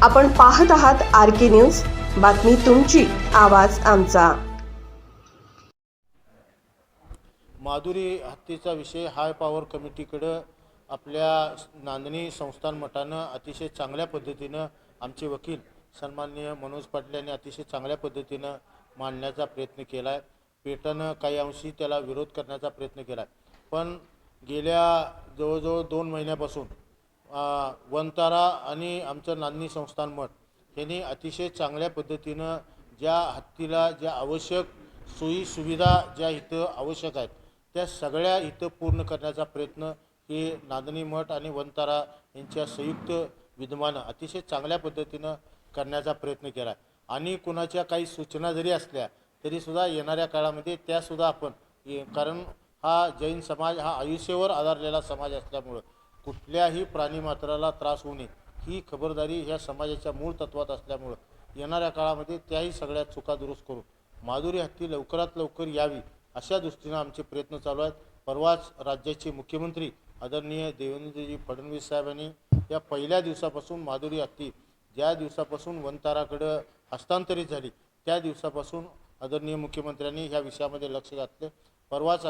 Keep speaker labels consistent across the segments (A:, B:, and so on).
A: आपण पाहत आहात RK न्यूज, बातमी तुमची, आवाज आमचा।
B: माधुरी हत्येचा विषय हाय पॉवर कमिटीकडे आपल्या नांदणी संस्थान मठानं अतिशय चांगल्या पद्धतीनं आमचे वकील सन्माननीय मनोज पाटील यांनी अतिशय चांगल्या पद्धतीनं मांडण्याचा प्रयत्न केला आहे। पेटानं काही अंशी त्याला विरोध करण्याचा प्रयत्न केला आहे, पण गेल्या जवळजवळ 2 महिन्यापासून वंतारा आणि आमचं नांदणी संस्थान मठ यांनी अतिशय चांगल्या पद्धतीनं ज्या हत्तीला ज्या आवश्यक सोयी सुविधा ज्या इथं आवश्यक आहेत त्या सगळ्या इथं पूर्ण करण्याचा प्रयत्न हे नांदणी मठ आणि वंतारा यांच्या संयुक्त विद्यमानं अतिशय चांगल्या पद्धतीनं करण्याचा प्रयत्न केला आहे। आणि कुणाच्या काही सूचना जरी असल्या तरीसुद्धा येणाऱ्या काळामध्ये त्यासुद्धा आपण, कारण हा जैन समाज हा आयुष्यावर आधारलेला समाज असल्यामुळं कुठल्याही प्राणीमात्राला त्रास होऊ नये ही खबरदारी ह्या समाजाच्या मूळ तत्वात असल्यामुळं येणाऱ्या काळामध्ये त्याही सगळ्या चुका दुरुस्त करून माधुरी हत्ती लवकरात लवकर यावी अशा दृष्टीनं आमचे प्रयत्न चालू आहेत। परवाच राज्याचे मुख्यमंत्री आदरणीय देवेंद्रजी फडणवीस साहेबांनी या पहिल्या दिवसापासून माधुरी हत्ती ज्या दिवसापासून वंताराकडे हस्तांतरित झाली त्या दिवसापासून आदरणीय मुख्यमंत्र्यांनी ह्या विषयामध्ये लक्ष घातले। परवाच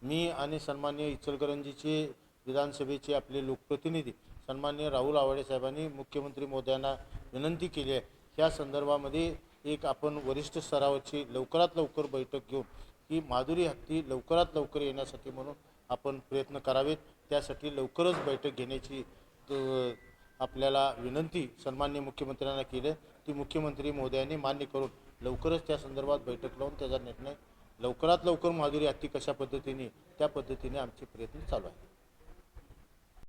B: मी आणि सन्माननीय इचलकरंजीचे विधानसभेचे आपले लोकप्रतिनिधी सन्माननीय राहुल आवाडे साहेबांनी मुख्यमंत्री महोदयांना विनंती केली आहे ह्या संदर्भामध्ये एक आपण वरिष्ठ स्तरावरची लवकरात लवकर बैठक घेऊन की माधुरी हत्ती लवकरात लवकर येण्यासाठी म्हणून आपण प्रयत्न करावेत। त्यासाठी लवकरच बैठक घेण्याची आपल्याला विनंती सन्माननीय मुख्यमंत्र्यांना केली, ती मुख्यमंत्री महोदयांनी मान्य करून लवकरच त्या संदर्भात बैठक लावून त्याचा निर्णय लवकरात लवकर माधुरी हत्ती कशा पद्धतीने त्या पद्धतीने आमचे प्रयत्न चालू आहेत।